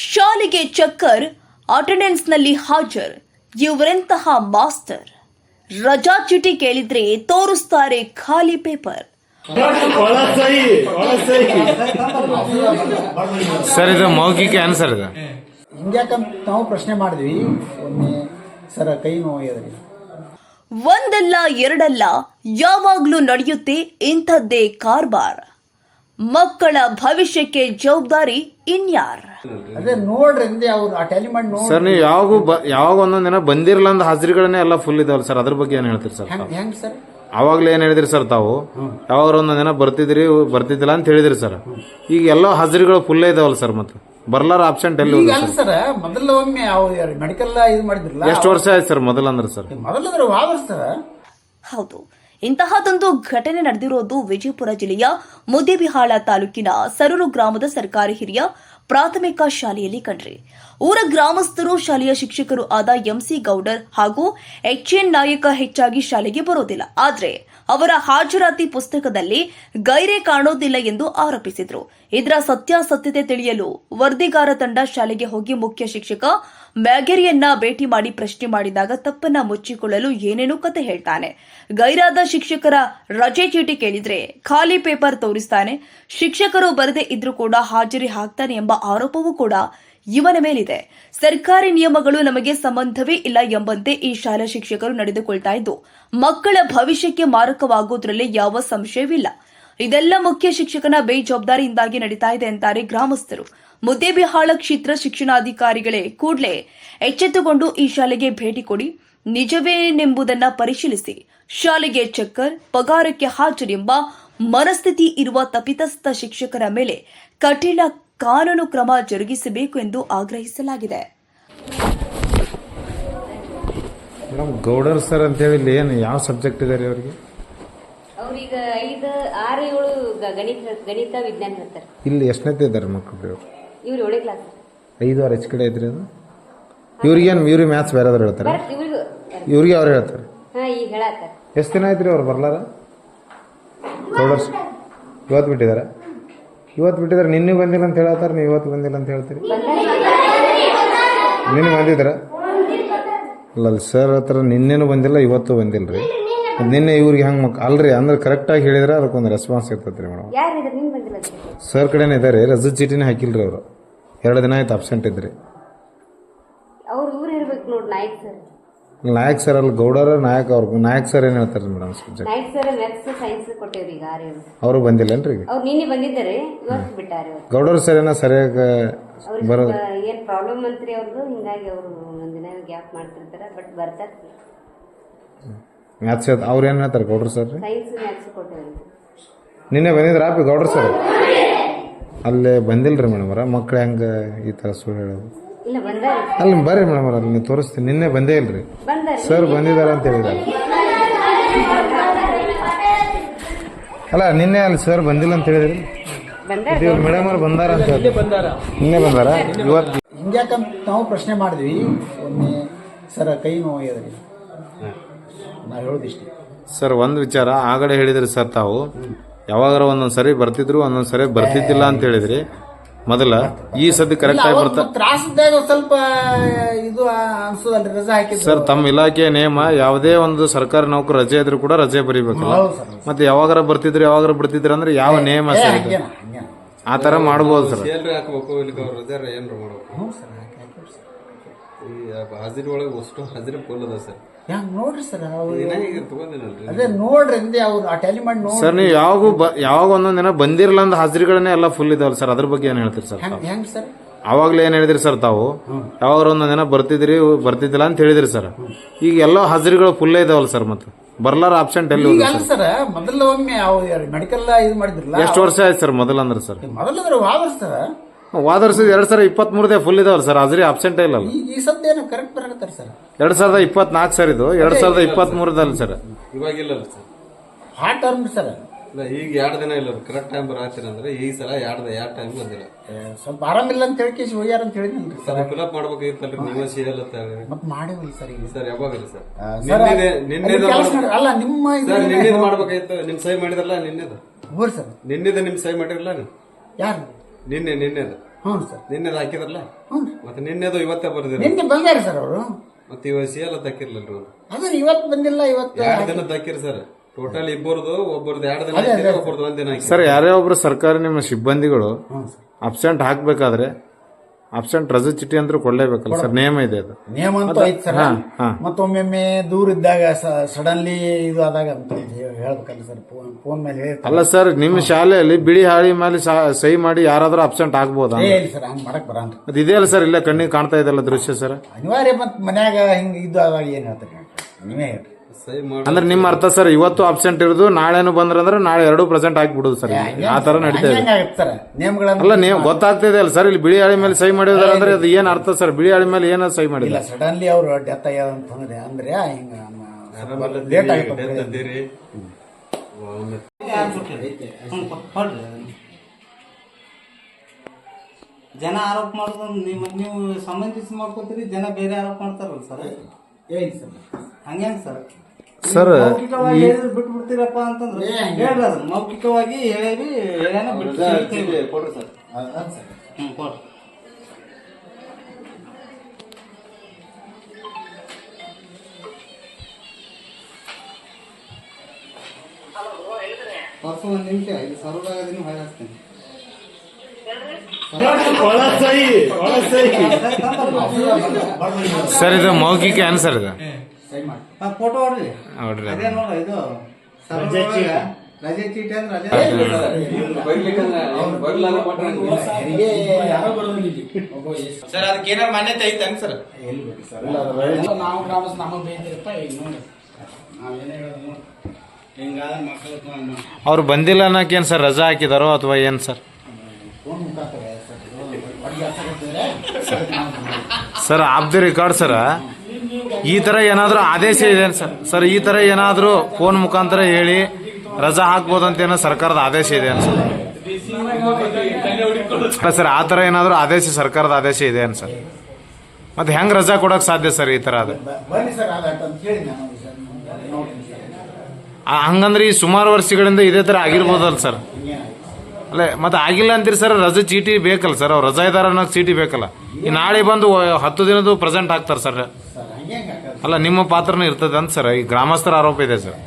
ಶಾಲೆಗೆ ಚಕ್ಕರ್, ಅಟೆಂಡೆನ್ಸ್ನಲ್ಲಿ ಹಾಜರ್. ಇವರೆಂತಹ ಮಾಸ್ಟರ್. ರಜಾ ಚೀಟಿ ಕೇಳಿದ್ರೆ ತೋರಿಸ್ತಾರೆ ಖಾಲಿ ಪೇಪರ್. ಸರ್ ಇದು ಮೌಖಿಕ ಆನ್ಸರ್ ಇದೆ. ಹಿಂಗ್ಯಾಕಂತ ನಾವು ಪ್ರಶ್ನೆ ಮಾಡಿದ್ವಿ. ಒಮ್ಮೆ ಸರ ಕೈ ನೋವು ಒಂದಲ್ಲ ಎರಡಲ್ಲ ಯಾವಾಗ್ಲೂ ನಡೆಯುತ್ತೆ ಇಂಥದ್ದೇ ಕಾರ್ಬಾರ್. ಮಕ್ಕಳ ಭವಿಷ್ಯಕ್ಕೆ ಜವಾಬ್ದಾರಿ ಇನ್ಯಾರ್? ಅದೇ ನೋಡ್ರಿ ಅವ್ರು ಆ ಟ್ಯಾಲಿ ಮಾಡಿ ನೋಡಿ. ಸರ್ ನೀವು ಯಾವಾಗ ಒಂದೊಂದ್ ದಿನ ಬಂದಿರಲ್ಲ ಅಂದ ಹಾಜರಿಗಳನ್ನೇ ಎಲ್ಲ ಫುಲ್ ಇದಾವಲ್ಲ ಸರ್, ಅದ್ರ ಬಗ್ಗೆ ಏನ್ ಹೇಳ್ತೀರಿ ಸರ್? ಹೆಂಗ್ ಸರ್? ಅವಾಗ್ಲೇ ಏನ್ ಹೇಳಿದ್ರಿ ಸರ್ ತಾವು? ಯಾವಾಗ ಒಂದೊಂದ್ ದಿನ ಬರ್ತಿದ್ದಿಲ್ಲ ಅಂತ ಹೇಳಿದ್ರಿ ಸರ್. ಈಗ ಎಲ್ಲ ಹಾಜರಿಗಳು ಫುಲ್ ಇದಾವಲ್ಲ ಸರ್, ಮತ್ತೆ ಬರ್ಲಾರ ಆಬ್ಸೆಂಟ್ ಎಲ್ಲಿ ಸರ್? ಮೊದಲ ಒಮ್ಮೆ ಮೆಡಿಕಲ್ ಇದು ಮಾಡಿದ್ರಲ್ಲ, ಎಷ್ಟು ವರ್ಷ ಆಯ್ತು ಸರ್ ಮೊದಲಂದ್ರೆ ಸರ್? ಮೊದಲಂದ್ರೆ ಸರ್. ಹೌದು, ಇಂತಹದೊಂದು ಘಟನೆ ನಡೆದಿರೋದು ವಿಜಯಪುರ ಜಿಲ್ಲೆಯ ಮುದ್ದೇಬಿಹಾಳ ತಾಲೂಕಿನ ಸರೂರು ಗ್ರಾಮದ ಸರ್ಕಾರಿ ಹಿರಿಯ ಪ್ರಾಥಮಿಕ ಶಾಲೆಯಲ್ಲಿ ಕಂಡ್ರಿ. ಊರ ಗ್ರಾಮಸ್ಥರು, ಶಾಲೆಯ ಶಿಕ್ಷಕರು ಆದ ಎಂಸಿ ಗೌಡರ್ ಹಾಗೂ ಎಚ್ಎನ್ ನಾಯಕ ಹೆಚ್ಚಾಗಿ ಶಾಲೆಗೆ ಬರೋದಿಲ್ಲ. ಆದ್ರೆ ಅವರ ಹಾಜರಾತಿ ಪುಸ್ತಕದಲ್ಲಿ ಗೈರೆ ಕಾಣೋದಿಲ್ಲ ಎಂದು ಆರೋಪಿಸಿದ್ರು. ಇದರ ಸತ್ಯಾಸತ್ಯತೆ ತಿಳಿಯಲು ವರದಿಗಾರ ತಂಡ ಶಾಲೆಗೆ ಹೋಗಿ ಮುಖ್ಯ ಶಿಕ್ಷಕ ಮ್ಯಾಗೇರಿಯನ್ನ ಭೇಟಿ ಮಾಡಿ ಪ್ರಶ್ನೆ ಮಾಡಿದಾಗ ತಪ್ಪನ್ನ ಮುಚ್ಚಿಕೊಳ್ಳಲು ಏನೇನೋ ಕತೆ ಹೇಳ್ತಾನೆ. ಗೈರಾದ ಶಿಕ್ಷಕರ ರಜೆ ಚೀಟಿ ಕೇಳಿದ್ರೆ ಖಾಲಿ ಪೇಪರ್ ತೋರಿಸ್ತಾನೆ. ಶಿಕ್ಷಕರು ಬರದೇ ಇದ್ರೂ ಕೂಡ ಹಾಜರಿ ಹಾಕ್ತಾನೆ ಎಂಬ ಆರೋಪವೂ ಕೂಡ ಇವನ ಮೇಲಿದೆ. ಸರ್ಕಾರಿ ನಿಯಮಗಳು ನಮಗೆ ಸಂಬಂಧವೇ ಇಲ್ಲ ಎಂಬಂತೆ ಈ ಶಾಲಾ ಶಿಕ್ಷಕರು ನಡೆದುಕೊಳ್ತಾ ಇದ್ದು ಮಕ್ಕಳ ಭವಿಷ್ಯಕ್ಕೆ ಮಾರಕವಾಗುವುದರಲ್ಲಿ ಯಾವ ಸಂಶಯವಿಲ್ಲ. ಇದೆಲ್ಲ ಮುಖ್ಯ ಶಿಕ್ಷಕನ ಬೇಜವಾಬ್ದಾರಿಯಿಂದಾಗಿ ನಡೀತಾ ಇದೆ ಅಂತಾರೆ ಗ್ರಾಮಸ್ಥರು. ಮುದ್ದೇಬಿಹಾಳ ಕ್ಷೇತ್ರ ಶಿಕ್ಷಣಾಧಿಕಾರಿಗಳೇ ಕೂಡಲೇ ಎಚ್ಚೆತ್ತುಕೊಂಡು ಈ ಶಾಲೆಗೆ ಭೇಟಿ ಕೊಡಿ, ನಿಜವೇನೆಂಬುದನ್ನ ಪರಿಶೀಲಿಸಿ. ಶಾಲೆಗೆ ಚಕ್ಕರ್, ಪಗಾರಕ್ಕೆ ಹಾಜರು ಎಂಬ ಮನಸ್ಥಿತಿ ಇರುವ ತಪ್ಪಿತಸ್ಥ ಶಿಕ್ಷಕರ ಮೇಲೆ ಕಠಿಣ ಕಾನೂನು ಕ್ರಮ ಜರುಗಿಸಬೇಕು ಎಂದು ಆಗ್ರಹಿಸಲಾಗಿದೆ. ಮೇಡಮ್ ಗೌಡರ್ ಸರ್ ಅಂತ ಹೇಳಿ ಏನು ಯಾವ ಸಬ್ಜೆಕ್ಟ್ ಇದೆ ಅವರಿಗೆ? ಅವ್ರೀಗ 5, 6, 7 ಗಣಿತ ವಿಜ್ಞಾನ ಹೇಳ್ತಾರೆ. ಇಲ್ಲಿ ಎಷ್ಟನೇತೆ ಇದ್ದಾರೆ ಮಕ್ಕಳು? ಇವ್ರು 7ನೇ ಕ್ಲಾಸ್. 5, 6 ಹೆಚ್ಚು ಕಡೆ ಇದ್ರಿ ಅದು. ಇವ್ರಿಗೆ ಮ್ಯಾಥ್ಸ್ ಬೇರೆ ಹೇಳ್ತಾರೆ, ಇವ್ರಿಗೆ ಅವ್ರು ಹೇಳ್ತಾರೆ. ಈಗ ಹೇಳತ್ತಾರೆ. ಎಷ್ಟು ದಿನ ಆಯ್ತ್ರಿ ಅವ್ರು ಬರ್ಲಾರ? ಗೌಡರ್ ಇವತ್ತು ಬಿಟ್ಟಿದ್ದಾರೆ. ನಿನ್ನೆ ಬಂದಿಲ್ಲ ಅಂತ ಹೇಳ್ತಾರೆ, ನೀವು ಇವತ್ತು ಬಂದಿಲ್ಲ ಅಂತ ಹೇಳ್ತೀರಿ. ನಿನ್ನೆ ಬಂದಿದ್ರ? ಅಲ್ಲ ಸರ್ ಹತ್ರ ನಿನ್ನೆನೂ ಬಂದಿಲ್ಲ, ಇವತ್ತು ಬಂದಿಲ್ರಿ. ನಿನ್ನೆ ಇವ್ರಿಗೆ ಹೆಂಗ್ ಅಲ್ರಿ ಅಂದ್ರೆ ಕರೆಕ್ಟಾಗಿ ಹೇಳಿದ್ರೆ ಅದಕ್ಕೊಂದು ರೆಸ್ಪಾನ್ಸ್ ಇರ್ತೈತ್ರಿ ಮೇಡಮ್. ಸರ್ ಕಡೆನೇ ಇದಾರೆ, ರಜೆ ಚೀಟಿನೇ ಹಾಕಿಲ್ರಿ ಅವರು. 2 ದಿನ ಆಯ್ತು ಅಬ್ಸೆಂಟ್ ಇದ್ರಿ. ನಾಯಕ್ ಸರ್ ಅಲ್ಲಿ ಗೌಡರ ನಾಯಕ್ ಅವ್ರ ನಾಯಕ್ ಸರ್ ಏನ್ ಹೇಳ್ತಾರೆ ಮೇಡಮ್ ಸಬ್ಜೆಕ್ಟ್? ಅವರು ಬಂದಿಲ್ಲನ್ರಿ? ನಿನ್ನೆ ಬಂದಿದ್ದಾರೆ, ಇವತ್ತು ಬಿಟ್ಟಾರೆ. ಗೌಡರ್ ಸರ್ ಏನೋ ಸರಿಯಾಗಿ ಬರೋದು ಏನ್ ಪ್ರಾಬ್ಲಮ್ ಅಂತ್ರಿ ಅವ್ರದ್ದು, ಹಿಂಗಾಗಿ ಅವರು ಒಂದಿನ ಗ್ಯಾಪ್ ಮಾಡ್ತಿರ್ತಾರೆ, ಬಟ್ ಬರ್ತಾರೆ. ಮ್ಯಾಥ್ಸ್ ಅವ್ರು ಏನ್ ಹೇಳ್ತಾರೆ ಗೌಡ್ರ ಸರ್? Science maths ಕೊಟ್ಟೇವ್ರಿ. ನಿನ್ನೆ ಬಂದಿದ್ರ ಗೌಡ್ರ ಸರ್? ಅಲ್ಲೇ ಬಂದಿಲ್ರಿ ಮೇಡಮ್ ಅವರ ಮಕ್ಳು ಹೆಂಗ ಈ ತರ ಸುಳ್ಳು ಹೇಳೋದು? ಅಲ್ಲಿ ಬರ್ರಿ ಮೇಡಮ್ ಅವ್ರ, ಅಲ್ಲಿ ನೀವು ತೋರಿಸ್ತೀನಿ. ನಿನ್ನೆ ಬಂದೇ ಇಲ್ರಿ ಸರ್, ಬಂದಿದಾರ ಅಂತ ಹೇಳಿದಾರೆ. ಅಲ್ಲ ನಿನ್ನೆ ಅಲ್ಲಿ ಸರ್ ಬಂದಿಲ್ಲ ಅಂತ ಹೇಳಿದ್ರಿ. ಮೇಡಮ್ ಅವ್ರು ಬಂದಾರ ಅಂತ ಹೇಳಿ ನಿನ್ನೆ ಬಂದಾರ, ಇವತ್ತು ಹಿಂಗ್ಯಾಕಂತ ನಾವು ಪ್ರಶ್ನೆ ಮಾಡಿದ್ವಿ. ಒಮ್ಮೆ ಸರ ಕೈ ನೋವು ನಾವು ಹೇಳೋದಿಷ್ಟೇ ಸರ್. ಒಂದು ವಿಚಾರ ಆಗಡೆ ಹೇಳಿದ್ರಿ ಸರ್ ತಾವು, ಯಾವಾಗಾರ ಒಂದೊಂದ್ಸರಿ ಬರ್ತಿದ್ರು ಒಂದೊಂದ್ಸರಿ ಬರ್ತಿದ್ದಿಲ್ಲ ಅಂತ ಹೇಳಿದ್ರಿ. ಮೊದಲ ಈ ಸದ್ಯ ಕರೆಕ್ಟ್ ಆಗಿ ತ್ರಾಸದಾಗ ಸ್ವಲ್ಪ ಇದು ಅನ್ಸೋದಲ್ರಿ ರಜೆ ಹಾಕಿದ್ರು ಸರ್. ತಮ್ಮ ಇಲಾಖೆ ನೇಮ ಯಾವುದೇ ಒಂದು ಸರ್ಕಾರಿ ನೌಕರ ರಜೆ ಇದ್ರು ಕೂಡ ರಜೆ ಬರೀಬೇಕಲ್ಲ. ಮತ್ತೆ ಯಾವಾಗಾರ ಬರ್ತಿದ್ರು ಯಾವಾಗಾರ ಬಿಡ್ತಿದ್ರು ಅಂದ್ರೆ ಯಾವ ನೇಮ ಸರ್? ಆ ತರ ಮಾಡ್ಬೋದು ಸರ್. ಹಾಜರಿ ಒಳಗೆ ಅಷ್ಟು ಹಾಜರಿ ಫುಲ್ ಅದ ಸರ್. ನೋಡ್ರಿ ಸರ್, ಅದೇ ನೋಡ್ರಿ ಅವ್ರು ಆ ಟ್ಯಾಲಿ ಮಾಡಿ ನೋಡಿ. ಸರ್ ನೀವು ಯಾವಾಗ ಒಂದೊಂದ್ ದಿನ ಬಂದಿರಲ್ಲ ಅಂದ ಹಾಜರಿಗಳನ್ನೇ ಎಲ್ಲ ಫುಲ್ ಇದಾವಲ್ಲ ಸರ್, ಅದ್ರ ಬಗ್ಗೆ ಏನ್ ಹೇಳ್ತೀರಿ ಸರ್? ಹೆಂಗ್ ಸರ್? ಅವಾಗ್ಲೇ ಏನ್ ಹೇಳಿದ್ರಿ ಸರ್ ತಾವು? ಯಾವಾಗ ಒಂದೊಂದ್ ದಿನ ಬರ್ತಿದ್ದಿಲ್ಲ ಅಂತ ಹೇಳಿದ್ರಿ ಸರ್. ಈಗ ಎಲ್ಲ ಹಾಜರಿಗಳು ಫುಲ್ ಇದಾವಲ್ಲ ಸರ್, ಮತ್ತೆ ಬರ್ಲಾರ ಆಬ್ಸೆಂಟ್ ಎಲ್ಲಿ ಸರ್? ಮೊದಲ ಒಮ್ಮೆ ಮೆಡಿಕಲ್ ಇದು ಮಾಡಿದ್ರಲ್ಲ, ಎಷ್ಟು ವರ್ಷ ಆಯ್ತು ಸರ್ ಮೊದಲಂದ್ರೆ ಸರ್? ಮೊದಲಂದ್ರೆ ಸರ್ ವಾದ ವರ್ಷ 2023 ಫುಲ್ ಇದಾವಲ್ಲ ಸರ್, ಹಾಜರಿ ಅಬ್ಸೆಂಟ್ ಇಲ್ಲ. ಈ ಸದ್ಯ ಕರೆಕ್ಟ್ ಬರಕತ್ತಾರೆ ಸರ್. 2024 ಸರ್, ಇದು 2023 ಸರ್. ಇವಾಗಿಲ್ಲ ಸರ್, ಆ ಟರ್ಮ್ ಸರ್. ಈಗ 2 ದಿನ ಇಲ್ಲ ಕರೆಕ್ಟ್ ಟೈಮ್ ಬರಾತೀರ ಅಂದ್ರೆ ಈ ಸಲ 2 ಟೈಮ್ ಬಂದಿಲ್ಲ. ಸ್ವಲ್ಪ ಆರಾಮಿಲ್ಲ ಅಂತ ಹೇಳಿ ಹೋಗ್ಯಾರ ಅಂತ ಹೇಳಿದ್ರಿ ಸರ್. ಫಿಲಪ್ ಮಾಡ್ಬೇಕಾಗಿತ್ತಲ್ರಿ ನೀವು ಸಿಎಲ್ ಮತ್ತೆ ಮಾಡಿವಲ್ಲ ಸರ್. ಸರ್ ಯಾವಾಗಿಲ್ಲ ಸರ್? ಅಲ್ಲ ನಿಮ್ಮ ನಿನ್ನೆದು ಮಾಡ್ಬೇಕಾಗಿತ್ತು. ಸಹಿ ಮಾಡಿದ್ರಲ್ಲ ನಿನ್ನೆದು? ಸರ್ ನಿನ್ನೆದು ನಿಮ್ ಸಹಿ ಮಾಡಿರಲ್ಲ ನೀವು? ಯಾರು? ನಿನ್ನೆದು ಹ್ಞೂ ಸರ್ ನಿನ್ನೆದು ಹಾಕಿದ್ರಲ್ಲ ಹ್ಞೂ ಮತ್ತೆ ನಿನ್ನೆದು ಇವತ್ತೇ ಬರ್ದಿರ ನಿನ್ನೆ ಬಂದಾರೆ ಸರ್ ಅವರು. ಮತ್ತೆ ಇವಾಗ ಸಿ ಎಲ್ಲ ತಕ್ಕಿರ್ಲಿಲ್ರಿ ಒಂದು ಅದೇ ಇವತ್ತು ಬಂದಿಲ್ಲ, ಇವತ್ತು 2 ದಿನ ತಕ್ಕಿರಿ ಸರ್. ಟೋಟಲ್ ಇಬ್ಬರದು ಒಬ್ಬರದು 2 ದಿನ ಹಾಕಿರಿ, ಒಬ್ಬರದು 1 ದಿನ ಹಾಕಿ. ಸರ್ ಯಾರೇ ಒಬ್ರು ಸರ್ಕಾರಿ ನಿಮ್ಮ ಸಿಬ್ಬಂದಿಗಳು ಹ್ಞೂ ಸರ್ ಅಬ್ಸೆಂಟ್ ಹಾಕ್ಬೇಕಾದ್ರೆ ಅಬ್ಸೆಂಟ್ ರಜೆ ಚೀಟಿ ಅಂತೂ ಕೊಡ್ಲೇಬೇಕಲ್ಲ ಸರ್, ನಿಯಮ ಇದೆ ಅದು. ನಿಯಮ ಅಂತೂ ಐತೆ ಸರ್. ಮತ್ತೊಮ್ಮೆ ದೂರ ಇದ್ದಾಗ ಸಡನ್ಲಿ ಇದು ಆದಾಗ ಅಂತ ಹೇಳ್ಬೇಕಲ್ಲ ಸರ್, ಫೋನ್ ಮೇಲೆ ಹೇಳ್ತಾರೆ. ಅಲ್ಲ ಸರ್, ನಿಮ್ಮ ಶಾಲೆಯಲ್ಲಿ ಬಿಳಿ ಹಾಳಿ ಮೇಲೆ ಸಹಿ ಮಾಡಿ ಯಾರಾದ್ರೂ ಅಬ್ಸೆಂಟ್ ಆಗ್ಬೋದಾ? ಇಲ್ಲ ಸರ್, ಹಂಗೆ ಮಾಡಕ್ ಬರಲ್ಲ. ಅದು ಇದೆಯಲ್ಲ ಸರ್, ಇಲ್ಲ ಕಣ್ಣಿಗೆ ಕಾಣ್ತಾ ಇದೆಲ್ಲ ದೃಶ್ಯ ಸರ್. ಅನಿವಾರ್ಯ ಮತ್ತೆ ಮನ್ಯಾಗ ಹಿಂಗೆ ಇದು ಆದಾಗ ಏನು ಹೇಳ್ತಾರೆ ನೀವೇ ಹೇಳ್ರಿ. ಸಹಿ ಮಾಡಿ ಅಂದ್ರೆ ನಿಮ್ಮ ಅರ್ಥ ಸರ್, ಇವತ್ತು ಅಬ್ಸೆಂಟ್ ಇರೋದು ನಾಳೆನು ಬಂದ್ರಂದ್ರೆ ನಾಳೆ 2 ಪ್ರೆಸೆಂಟ್ ಹಾಕ್ಬಿಡುದು ಸರ್, ಆ ತರ ನಡೀತಾ ಇದೆ. ಹೆಂಗಾಗತ್ತೆ ಸರ್ ನೇಮ್ಗಳನ್ನ? ಅಲ್ಲ ನೀವು ಗೊತ್ತಾಗ್ತಿದೆ ಅಲ್ಲ ಸರ್, ಇಲ್ಲಿ ಬಿಳಿ ಹಾಳಿ ಮೇಲೆ ಸಹಿ ಮಾಡಿದಾರೆ ಅಂದ್ರೆ ಅದು ಏನ್ ಅರ್ಥ ಸರ್? ಬಿಳಿ ಹಾಳಿ ಮೇಲೆ ಏನೋ ಸಹಿ ಮಾಡಿಲ್ಲ, ಇಲ್ಲ ಸಡನ್ಲಿ ಅವ್ರು ಡೆತ್ ಆಗ್ಯಾದ ಅಂತಂದ್ರೆ ಅಂದ್ರೆ ಹಿಂಗ ಲೇಟ್ ಆಗುತ್ತೆ. ಜನ ಆರೋಪ ಮಾಡೋದು ನೀವು ಸಂಬಂಧಿಸಿ ಮಾಡ್ಕೋತೀರಿ, ಜನ ಬೇರೆ ಆರೋಪ ಮಾಡ್ತಾರಲ್ಲ ಸರ್. ಏನ್ ಸರ್ ಹಂಗೇನ್ ಸರ್? ಸರ್ ಮೌಖಿಕವಾಗಿ ಹೇಳಿದ್ರೆ ಬಿಟ್ಟು ಬಿಡ್ತೀರಪ್ಪ ಅಂತಂದ್ರೆ ಹೇಳ್ರಿ, ಅದು ಮೌಖಿಕವಾಗಿ ಹೇಳಿ ಹೇಳ್ಯಾನ ಬಿಟ್ಟು ಕೊಡ್ರಿ ಸರ್. ಕೊಡ್ರಿ. ಪರ್ಸು 1 ನಿಮಿಷ ಇದು ಸರ್ವದಾಗದೀನಿ ಹೊಳೆ ಹಾಕ್ತೀನಿ. ಸರ್ ಇದು ಮೌಖಿಕ ಏನ್ ಸರ್ ಇದು? ಫೋಟೋ ಹೊಡ್ರಿ. ನೋಡ್ರಿ ಅದೇ ನೋಡ ಇದು ರಜೆ ಚೀಟಿ ಅಂದ್ರೆ ಸರ್ ಅದಕ್ಕೆ ಏನಾರು ಮಾನ್ಯತೆ ಐತೆ ಸರ್? ನಾವು ಗ್ರಾಮಸ್ ನಮಗೆ ಬೇಯ್ತಿರಪ್ಪ. ಈಗ ನೋಡಿ ನಾವೇನೇ ಹೇಳೋದು ಹಿಂಗಾದ ಮಕ್ಕಳು ಅವ್ರು ಬಂದಿಲ್ಲ ಅನ್ನೋಕೇನ್ ಸರ್ ರಜಾ ಹಾಕಿದಾರೋ ಅಥವಾ ಏನ್ ಸರ್? ಫೋನ್ ಮುಖಾಂತರ sir of the record sir, ಈ ತರ ಏನಾದ್ರು ಆದೇಶ ಇದೆ ಸರ್? ಸರ್ ಈ ತರ ಏನಾದ್ರು ಫೋನ್ ಮುಖಾಂತರ ಹೇಳಿ ರಜಾ ಹಾಕ್ಬೋದಂತ ಏನೋ ಸರ್ಕಾರದ ಆದೇಶ ಇದೆ ಸರ್? ಸರ್ ಆ ತರ ಏನಾದ್ರು ಆದೇಶ ಸರ್ಕಾರದ ಆದೇಶ ಇದೆ ಅನ್ ಸರ್? ಮತ್ತೆ ಹೆಂಗ್ ರಜಾ ಕೊಡಕ್ ಸಾಧ್ಯ ಸರ್ ಈ ತರ? ಅದು ಬನ್ನಿ ಸರ್ ಆದಟ್ಟು ಅಂತ ಹೇಳಿ ನಾನು ನೋಡ್ತೀನಿ ಸರ್. ಹಂಗಂದ್ರೆ ಈ ಸುಮಾರು ವರ್ಷಗಳಿಂದ ಇದೇ ತರ ಆಗಿರ್ಬೋದಲ್ಲ ಸರ್? ಅಲ್ಲೇ ಮತ್ತೆ ಆಗಿಲ್ಲ ಅಂತೀರಿ ಸರ್, ರಜೆ ಚೀಟಿ ಬೇಕಲ್ಲ ಸರ್, ಅವ್ರು ರಜಾ ಇದಾರ ಅನ್ನೋಕೆ ಚೀಟಿ ಬೇಕಲ್ಲ. ಈ ನಾಳೆ ಬಂದು 10 ದಿನದ್ದು ಪ್ರೆಸೆಂಟ್ ಹಾಕ್ತಾರೆ ಸರ್. ಅಲ್ಲ ನಿಮ್ಮ ಪಾತ್ರನೂ ಇರ್ತದೆ ಅಂತ ಸರ್, ಈ ಗ್ರಾಮಸ್ಥರ ಆರೋಪ ಇದೆ ಸರ್.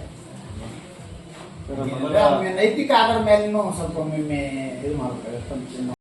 ನೈತಿಕ ಆಧಾರ ಮೇಲೆ ಸ್ವಲ್ಪ ಒಮ್ಮೆ ಇದು ಮಾಡ್ಬೇಕು.